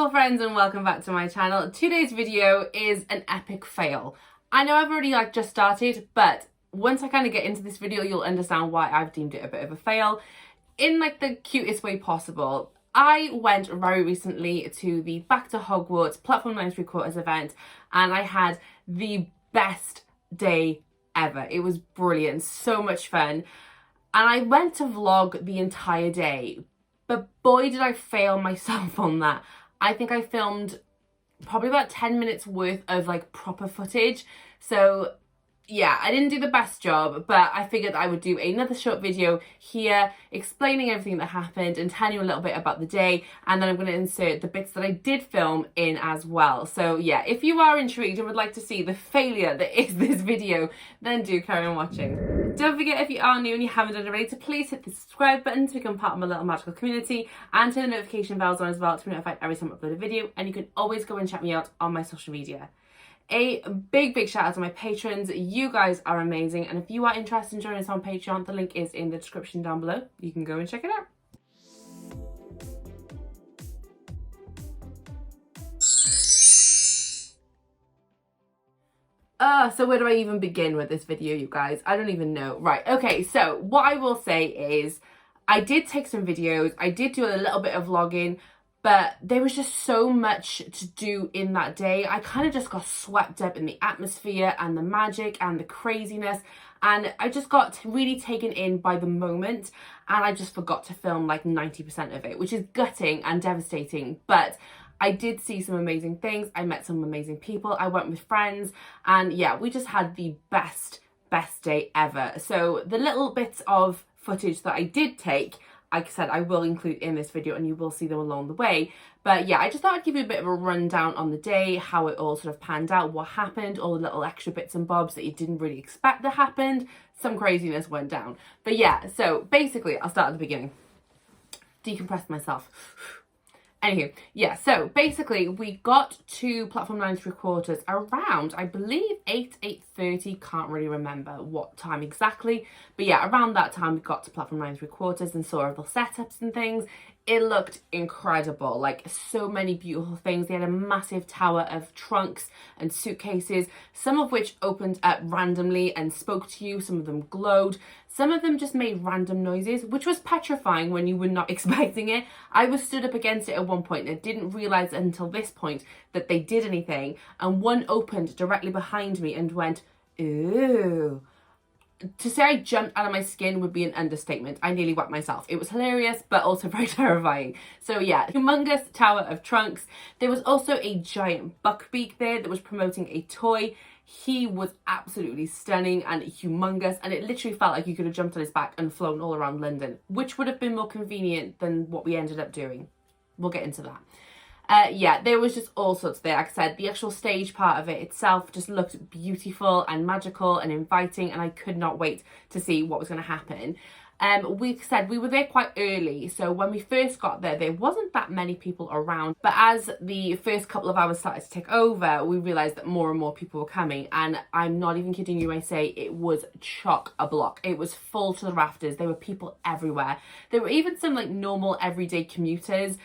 beautiful friends, and welcome back to my channel. Today's video is an epic fail. I know I've already just started, but once I kind of get into this video, you'll understand why I've deemed it a bit of a fail in the cutest way possible. I went very recently to the Back to Hogwarts Platform 9 3/4 event, and I had the best day ever. It was brilliant, so much fun. And I went to vlog the entire day, but boy did I fail myself on that. I think I filmed probably about 10 minutes worth of proper footage. So yeah, I didn't do the best job, but I figured I would do another short video here explaining everything that happened and telling you a little bit about the day, and then I'm going to insert the bits that I did film in as well. So yeah, if you are intrigued and would like to see the failure that is this video, then do carry on watching. Don't forget, if you are new and you haven't done it already, to please hit the subscribe button to become part of my little magical community, and turn the notification bells on as well to be notified every time I upload a video. And you can always go and check me out on my social media. A big shout out to my patrons. You guys are amazing, and if you are interested in joining us on Patreon, the link is in the description down below. You can go and check it out. So where do I even begin with this video, you guys? I don't even know. Right, okay, so what I will say is I did take some videos, I did do a little bit of vlogging, but there was just so much to do in that day. I kind of just got swept up in the atmosphere and the magic and the craziness, and I just got really taken in by the moment, and I just forgot to film 90% of it, which is gutting and devastating. But I did see some amazing things. I met some amazing people. I went with friends, and yeah, we just had the best day ever. So the little bits of footage that I did take, like I said, I will include in this video, and you will see them along the way. But yeah, I just thought I'd give you a bit of a rundown on the day, how it all sort of panned out, what happened, all the little extra bits and bobs that you didn't really expect that happened. Some craziness went down. But yeah, so basically, I'll start at the beginning. Decompress myself. Anywho, yeah, so basically we got to Platform 9 3/4 around, I believe, 8:30, can't really remember what time exactly, but yeah, around that time we got to Platform 9 3/4 and saw all the setups and things. It looked incredible, so many beautiful things. They had a massive tower of trunks and suitcases, some of which opened up randomly and spoke to you. Some of them glowed. Some of them just made random noises, which was petrifying when you were not expecting it. I was stood up against it at one point and I didn't realise until this point that they did anything. And one opened directly behind me and went, "Ooh." To say I jumped out of my skin would be an understatement. I nearly wet myself. It was hilarious, but also very terrifying. So yeah, humongous tower of trunks. There was also a giant buckbeak there that was promoting a toy. He was absolutely stunning and humongous, and it literally felt like you could have jumped on his back and flown all around London, which would have been more convenient than what we ended up doing. We'll get into that. Yeah, there was just all sorts there. Like I said, the actual stage part of it itself just looked beautiful and magical and inviting, and I could not wait to see what was going to happen. We said we were there quite early, so when we first got there wasn't that many people around, but as the first couple of hours started to take over, we realised that more and more people were coming, and I'm not even kidding you when I say it was chock-a-block. It was full to the rafters. There were people everywhere. There were even some normal everyday commuters,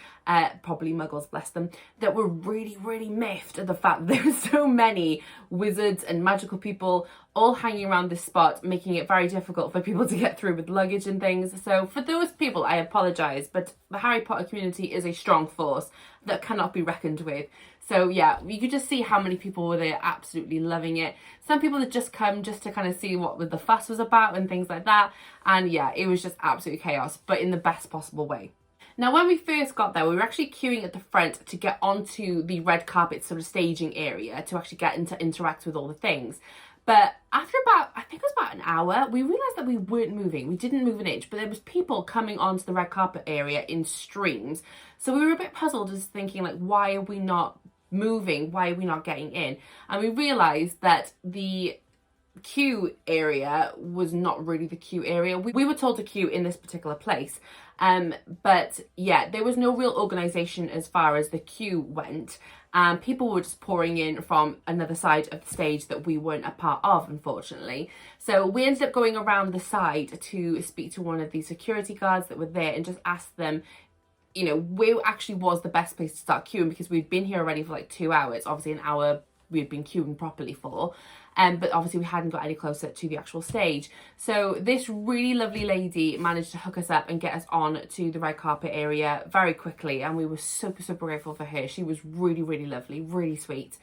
probably muggles, bless them, that were really miffed at the fact that there were so many wizards and magical people all hanging around this spot, making it very difficult for people to get through with luggage and things. So for those people, I apologise, but the Harry Potter community is a strong force that cannot be reckoned with. So yeah, you could just see how many people were there absolutely loving it. Some people had just come just to kind of see what the fuss was about and things like that. And yeah, it was just absolute chaos, but in the best possible way. Now, when we first got there, we were actually queuing at the front to get onto the red carpet sort of staging area to actually get into interact with all the things. But after about, I think it was about an hour, we realised that we weren't moving. We didn't move an inch, but there was people coming onto the red carpet area in streams. So we were a bit puzzled, just thinking why are we not moving? Why are we not getting in? And we realised that the queue area was not really the queue area. We were told to queue in this particular place, but yeah, there was no real organisation as far as the queue went. People were just pouring in from another side of the stage that we weren't a part of, unfortunately. So we ended up going around the side to speak to one of the security guards that were there and just ask them you know, where actually was the best place to start queuing, because we'd been here already for like 2 hours. Obviously an hour we'd been queuing properly for, but obviously we hadn't got any closer to the actual stage. So this really lovely lady managed to hook us up and get us on to the red carpet area very quickly, and we were super, super grateful for her. She was really, really lovely, really sweet.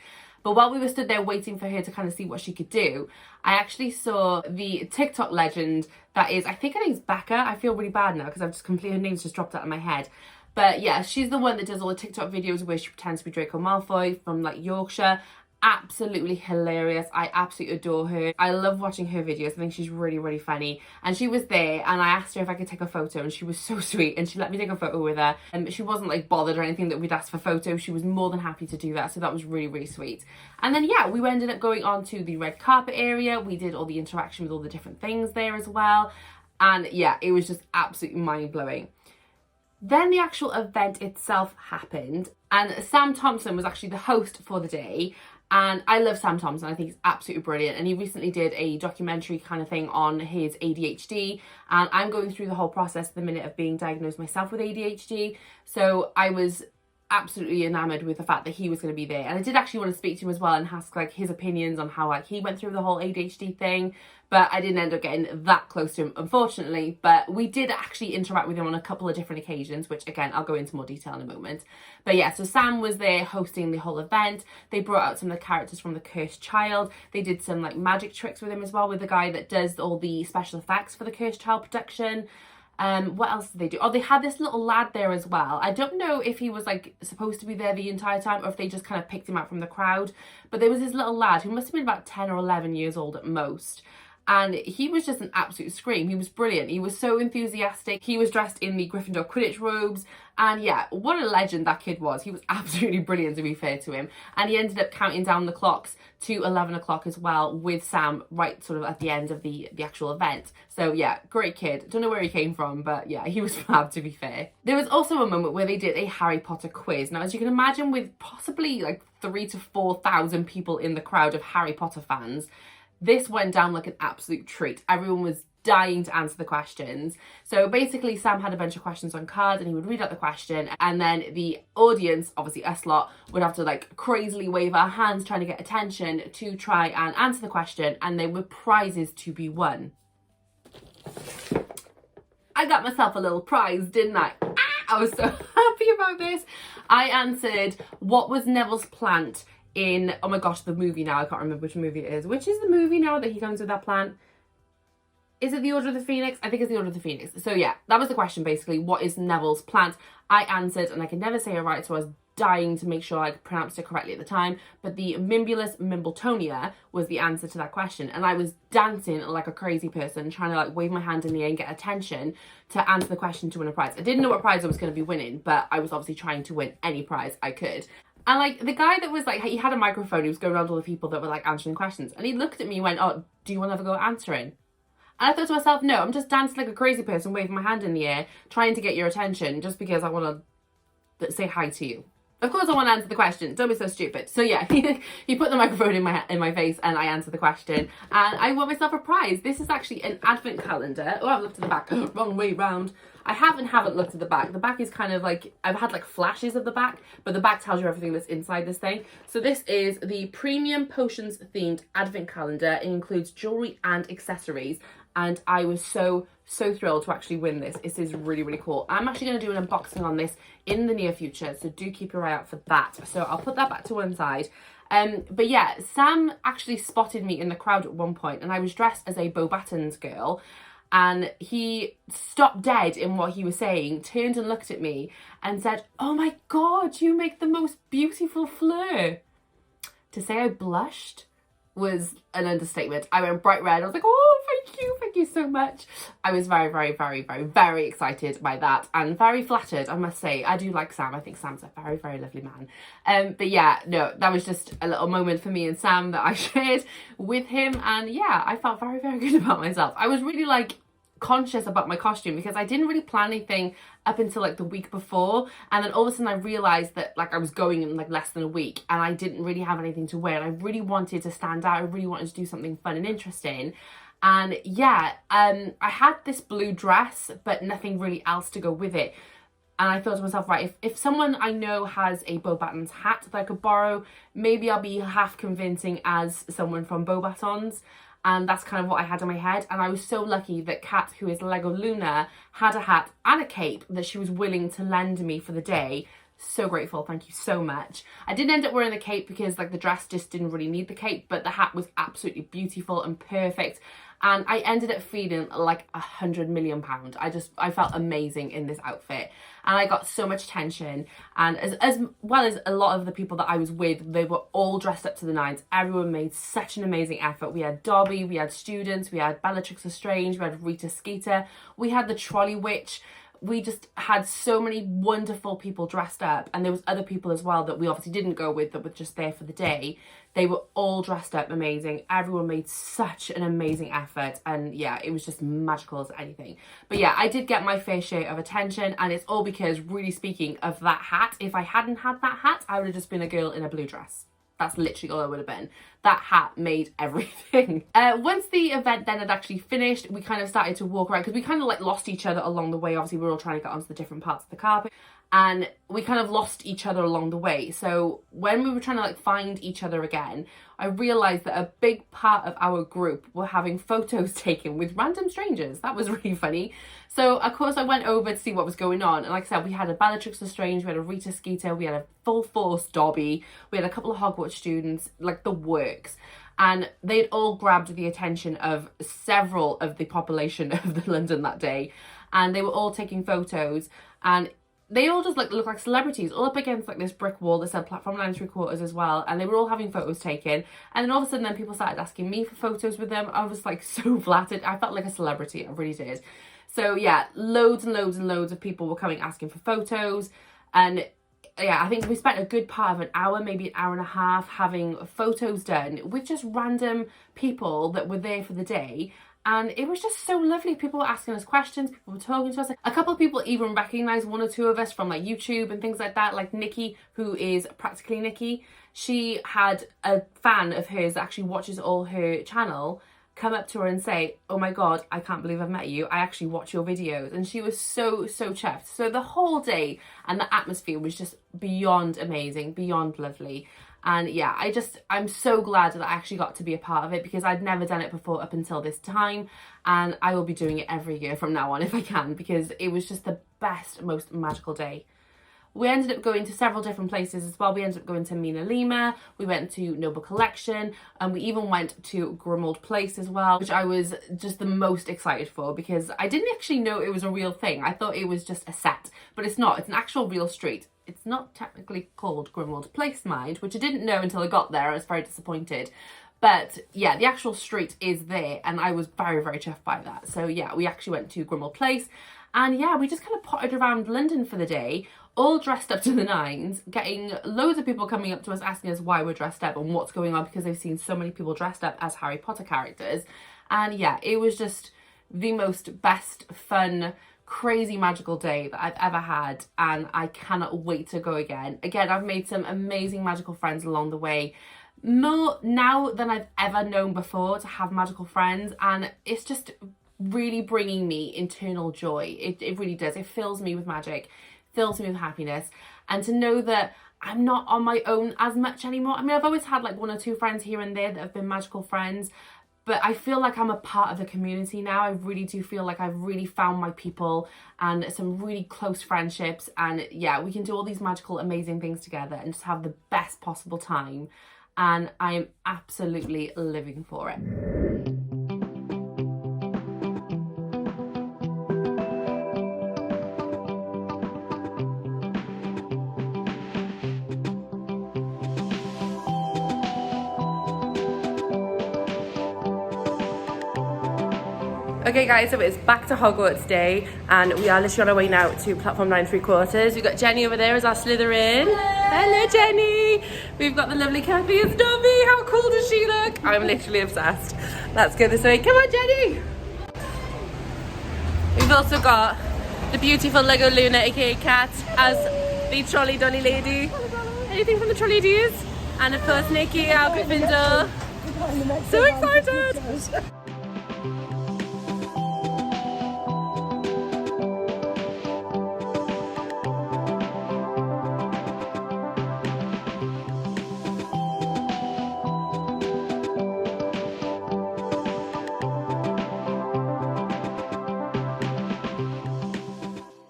But while we were stood there waiting for her to kind of see what she could do, I actually saw the TikTok legend that is, I think her name's Becca. I feel really bad now because I've just completely, her name's just dropped out of my head. But yeah, she's the one that does all the TikTok videos where she pretends to be Draco Malfoy from like Yorkshire. Absolutely hilarious. I absolutely adore her. I love watching her videos. I think she's really, really funny. And she was there, and I asked her if I could take a photo, and she was so sweet, and she let me take a photo with her. And she wasn't like bothered or anything that we'd asked for photos. She was more than happy to do that, so that was really, really sweet. And then yeah, we ended up going on to the red carpet area. We did all the interaction with all the different things there as well, and yeah, it was just absolutely mind-blowing. Then the actual event itself happened, and Sam Thompson was actually the host for the day. And I love Sam Thompson. I think he's absolutely brilliant. And he recently did a documentary kind of thing on his ADHD. And I'm going through the whole process at the minute of being diagnosed myself with ADHD. So I was absolutely enamored with the fact that he was going to be there. And I did actually want to speak to him as well and ask like his opinions on how like he went through the whole ADHD thing, but I didn't end up getting that close to him, unfortunately. But we did actually interact with him on a couple of different occasions, which again I'll go into more detail in a moment. But yeah, so Sam was there hosting the whole event. They brought out some of the characters from The Cursed Child. They did some like magic tricks with him as well, with the guy that does all the special effects for the Cursed Child production. What else did they do? Oh, they had this little lad there as well. I don't know if he was like supposed to be there the entire time or if they just kind of picked him out from the crowd. But there was this little lad who must have been about 10 or 11 years old at most. And he was just an absolute scream. He was brilliant. He was so enthusiastic. He was dressed in the Gryffindor Quidditch robes. And yeah, what a legend that kid was. He was absolutely brilliant, to be fair to him. And he ended up counting down the clocks to 11 o'clock as well with Sam right sort of at the end of the actual event. So yeah, great kid. Don't know where he came from, but yeah, he was fab, to be fair. There was also a moment where they did a Harry Potter quiz. Now, as you can imagine, with possibly like 3,000 to 4,000 people in the crowd of Harry Potter fans, this went down like an absolute treat. Everyone was dying to answer the questions. So basically Sam had a bunch of questions on cards and he would read out the question, and then the audience, obviously us lot, would have to like crazily wave our hands trying to get attention to try and answer the question, and there were prizes to be won. I got myself a little prize, didn't I? I was so happy about this. I answered, what was Neville's plant in, oh my gosh, the movie now, I can't remember which movie it is. Which is the movie now that he comes with that plant? Is it the Order of the Phoenix? I think it's the Order of the Phoenix. So yeah, that was the question basically. What is Neville's plant? I answered, and I could never say it right, so I was dying to make sure I pronounced it correctly at the time. But the Mimbulus Mimbletonia was the answer to that question. And I was dancing like a crazy person, trying to like wave my hand in the air and get attention to answer the question to win a prize. I didn't know what prize I was going to be winning, but I was obviously trying to win any prize I could. And like the guy that was like, he had a microphone, he was going around all the people that were like answering questions. And he looked at me and went, oh, do you want to have a go at answering? And I thought to myself, no, I'm just dancing like a crazy person, waving my hand in the air, trying to get your attention just because I want to say hi to you. Of course I want to answer the question. Don't be so stupid. So yeah, he put the microphone in my face and I answered the question. And I won myself a prize. This is actually an advent calendar. Oh, I've looked at the back. Wrong way round. I haven't looked at the back. The back is kind of like, I've had like flashes of the back, but the back tells you everything that's inside this thing. So this is the premium potions themed advent calendar. It includes jewelry and accessories. And I was so thrilled to actually win this. This is really, really cool. I'm actually going to do an unboxing on this in the near future, so do keep your eye out for that. So I'll put that back to one side. But yeah, Sam actually spotted me in the crowd at one point, and I was dressed as a Beauxbatons girl, and he stopped dead in what he was saying, turned and looked at me and said, oh my God, you make the most beautiful fleur. To say I blushed was an understatement. I went bright red. I was like, oh, thank you so much. I was very, very, very, very, very excited by that and very flattered, I must say. I do like Sam. I think Sam's a very, very lovely man. But yeah, no, that was just a little moment for me and Sam that I shared with him. And yeah, I felt very, very good about myself. I was really like conscious about my costume because I didn't really plan anything up until like the week before, and then all of a sudden I realized that like I was going in like less than a week and I didn't really have anything to wear, and I really wanted to stand out. I really wanted to do something fun and interesting. And yeah, I had this blue dress but nothing really else to go with it. And I thought to myself, right, if someone I know has a Beauxbatons hat that I could borrow, maybe I'll be half convincing as someone from Beauxbatons. And that's kind of what I had in my head. And I was so lucky that Kat, who is Lego Luna, had a hat and a cape that she was willing to lend me for the day. So grateful, thank you so much. I didn't end up wearing the cape because like the dress just didn't really need the cape, but the hat was absolutely beautiful and perfect. And I ended up feeling like £100 million. I felt amazing in this outfit. And I got so much attention. And as well as a lot of the people that I was with, they were all dressed up to the nines. Everyone made such an amazing effort. We had Dobby, we had students, we had Bellatrix Lestrange, we had Rita Skeeter, we had the Trolley Witch. We just had so many wonderful people dressed up, and there was other people as well that we obviously didn't go with that were just there for the day. They were all dressed up amazing. Everyone made such an amazing effort, and yeah, it was just magical as anything. But yeah, I did get my fair share of attention, and it's all because, really speaking, of that hat. If I hadn't had that hat, I would have just been a girl in a blue dress. That's literally all I would have been. That hat made everything. Once the event then had actually finished, we kind of started to walk around because we kind of like lost each other along the way. Obviously, we were all trying to get onto the different parts of the carpet, and we kind of lost each other along the way. So when we were trying to like find each other again, I realised that a big part of our group were having photos taken with random strangers. That was really funny. So of course I went over to see what was going on, and like I said, we had a Bellatrix Lestrange, we had a Rita Skeeter, we had a full force Dobby, we had a couple of Hogwarts students, like the works. And they'd all grabbed the attention of several of the population of the London that day, and they were all taking photos, and they all just like look like celebrities, all up against like this brick wall that said platform 9 3/4 as well, and they were all having photos taken. And then all of a sudden then people started asking me for photos with them. I was like so flattered. I felt like a celebrity, I really did. So yeah, loads and loads and loads of people were coming asking for photos. And yeah, I think we spent a good part of an hour, maybe an hour and a half, having photos done with just random people that were there for the day. And it was just so lovely. People were asking us questions, people were talking to us. A couple of people even recognised one or two of us from like YouTube and things like that. Like Nikki, who is Practically Nikki. She had a fan of hers that actually watches all her channel come up to her and say, oh my God, I can't believe I've met you. I actually watch your videos. And she was so chuffed. So the whole day and the atmosphere was just beyond amazing, beyond lovely. And yeah, I'm so glad that I actually got to be a part of it, because I'd never done it before up until this time. And I will be doing it every year from now on if I can, because it was just the best, most magical day. We ended up going to several different places as well. We ended up going to Mina Lima, we went to Noble Collection, and we even went to Grimmauld Place as well, which I was just the most excited for, because I didn't actually know it was a real thing. I thought it was just a set, but it's not. It's an actual real street. It's not technically called Grimmauld Place, mind, which I didn't know until I got there. I was very disappointed. But yeah, the actual street is there, and I was very chuffed by that. So yeah, we actually went to Grimmauld Place, and yeah, we just kind of potted around London for the day, all dressed up to the nines, getting loads of people coming up to us asking us why we're dressed up and what's going on, because they've seen so many people dressed up as Harry Potter characters. And yeah, it was just the most best, fun, crazy magical day that I've ever had, and I cannot wait to go again. Again, I've made some amazing magical friends along the way, more now than I've ever known before to have magical friends, and it's just really bringing me internal joy. It really does. It fills me with magic, fills me with happiness, and to know that I'm not on my own as much anymore. I mean, I've always had like one or two friends here and there that have been magical friends, but I feel like I'm a part of the community now. I really do feel like I've really found my people and some really close friendships. And yeah, we can do all these magical, amazing things together and just have the best possible time. And I am absolutely living for it. Okay guys, so it's back to Hogwarts day, and we are literally on our way now to platform 9 3/4. We've got Jenny over there as our Slytherin. Hello Jenny! We've got the lovely Kathy as Dobby. How cool does she look? I'm literally obsessed. Let's go this way. Come on Jenny! We've also got the beautiful Lego Luna, aka Kat, as the trolley dolly lady. Anything from the trolley dears? And of course Nikki, our Gryffindor. So excited!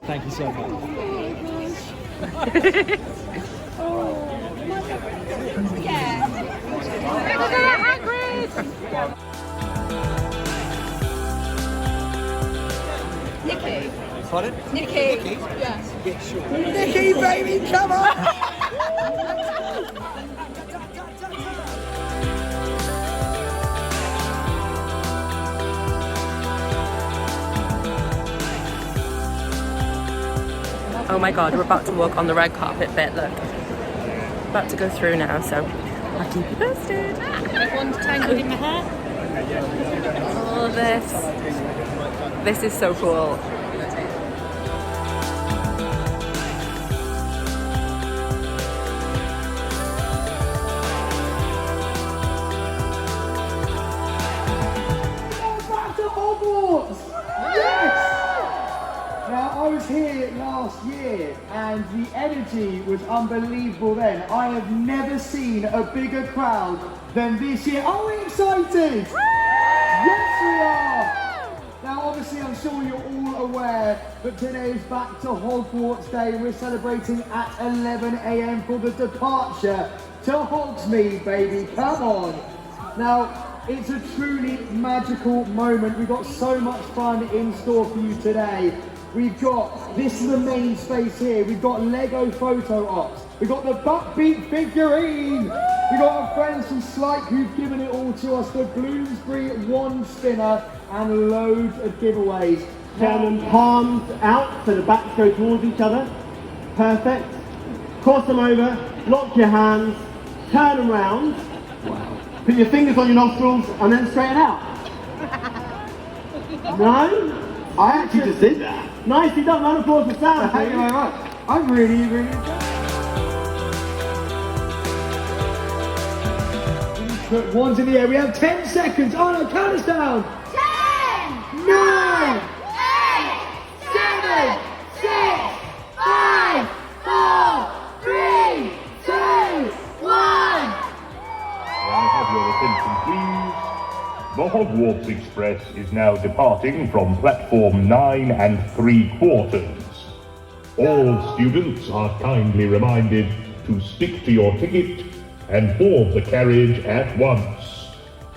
Thank you so much. Nikki. Pardon? Nikki. Nikki? Yeah. Yeah, sure. Nikki, baby, come on! Oh my god, we're about to walk on the red carpet bit, look. About to go through now, so I'll keep you posted. Everyone's tangled in my hair. Oh, this is so cool. Back to Hogwarts! Yes! Now, I was here last year and the energy was unbelievable then. I have never seen a bigger crowd than this year. Are we excited? Yes, we are! Now, obviously, I'm sure you're all aware that today is back to Hogwarts Day. We're celebrating at 11 a.m. for the departure to Hogsmeade, baby. Come on! Now, it's a truly magical moment. We've got so much fun in store for you today. We've got, this is the main space here, we've got Lego photo ops, we've got the Buckbeak figurine, we've got our friends from Slike who've given it all to us, the Bloomsbury wand spinner, and loads of giveaways. Turn them palms out so the backs go towards each other. Perfect. Cross them over, lock your hands, turn them round. Put your fingers on your nostrils and then straighten out. No? I actually just did that. Nicely done, round of applause for Sam. Thank you very much. I'm really enjoying. Put wands in the air. We have 10 seconds. Oh no, count us down. 10, 9, 8, 7, 6, 5, 4, 3, 2, 1. May I have your attention, please? The Hogwarts Express is now departing from platform 9 3/4. All students are kindly reminded to stick to your ticket and board the carriage at once.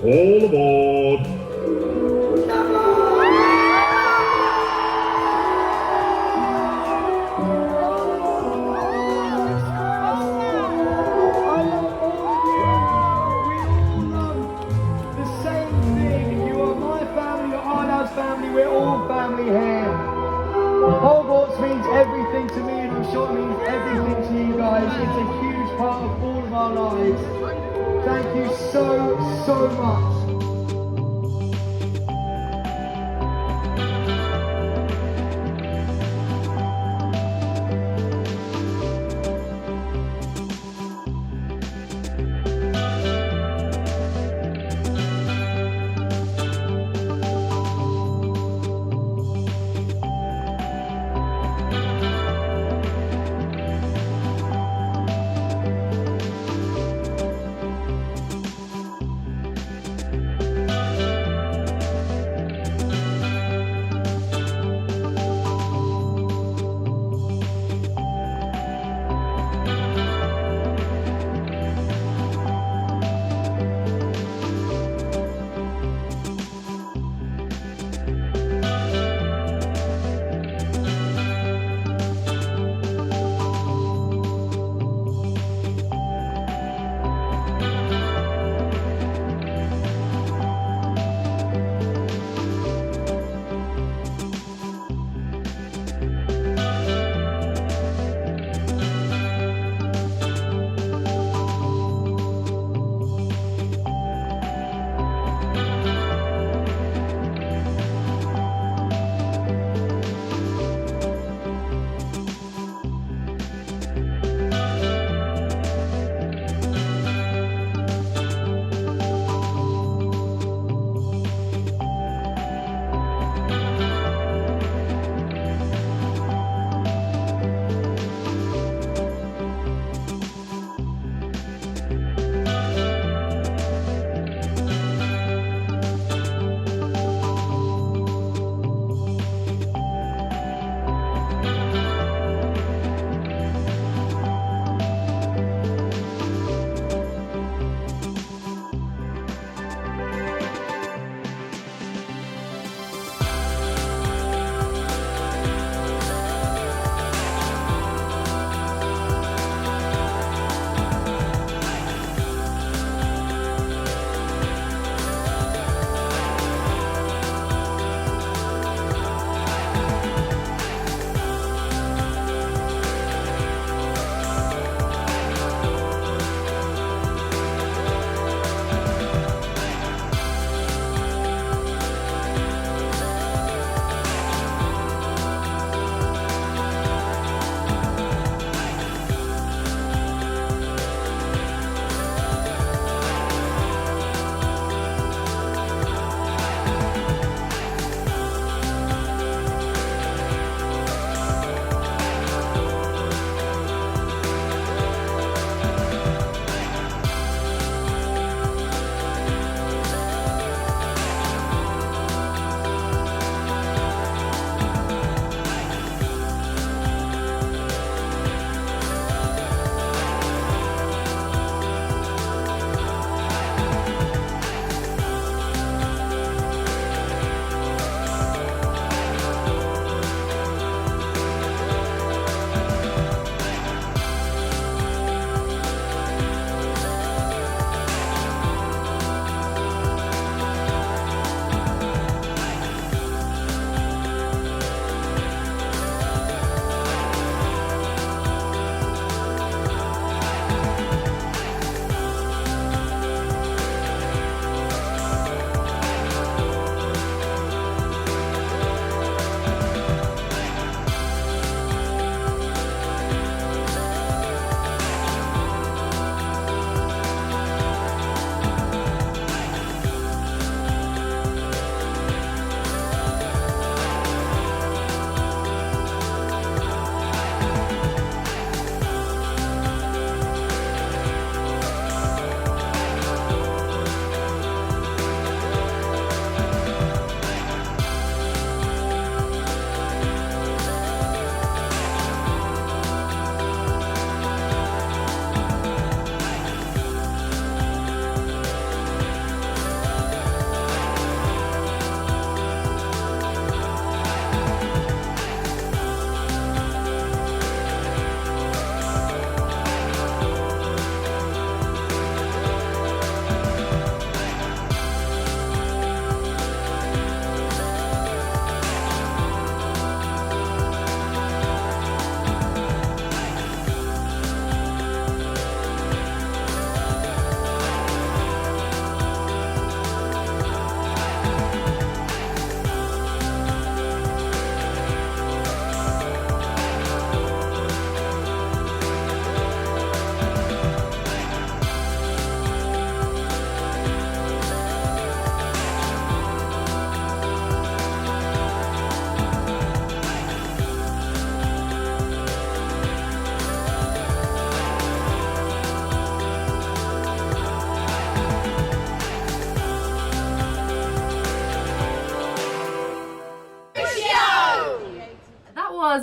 All aboard! We're all family here. Hogwarts means everything to me, and I'm sure it means everything to you guys. It's a huge part of all of our lives. Thank you so much.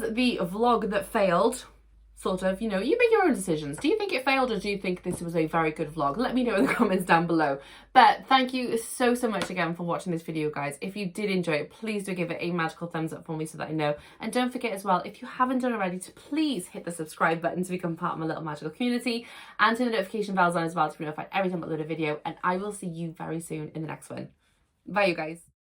was the vlog that failed. Sort of, you know, you make your own decisions. Do you think it failed, or do you think this was a very good vlog? Let me know in the comments down below. But thank you so much again for watching this video, guys. If you did enjoy it, please do give it a magical thumbs up for me so that I know. And don't forget as well, if you haven't done already, to please hit the subscribe button to become part of my little magical community, and turn the notification bells on as well to be notified every time I upload a video. And I will see you very soon in the next one. Bye, you guys.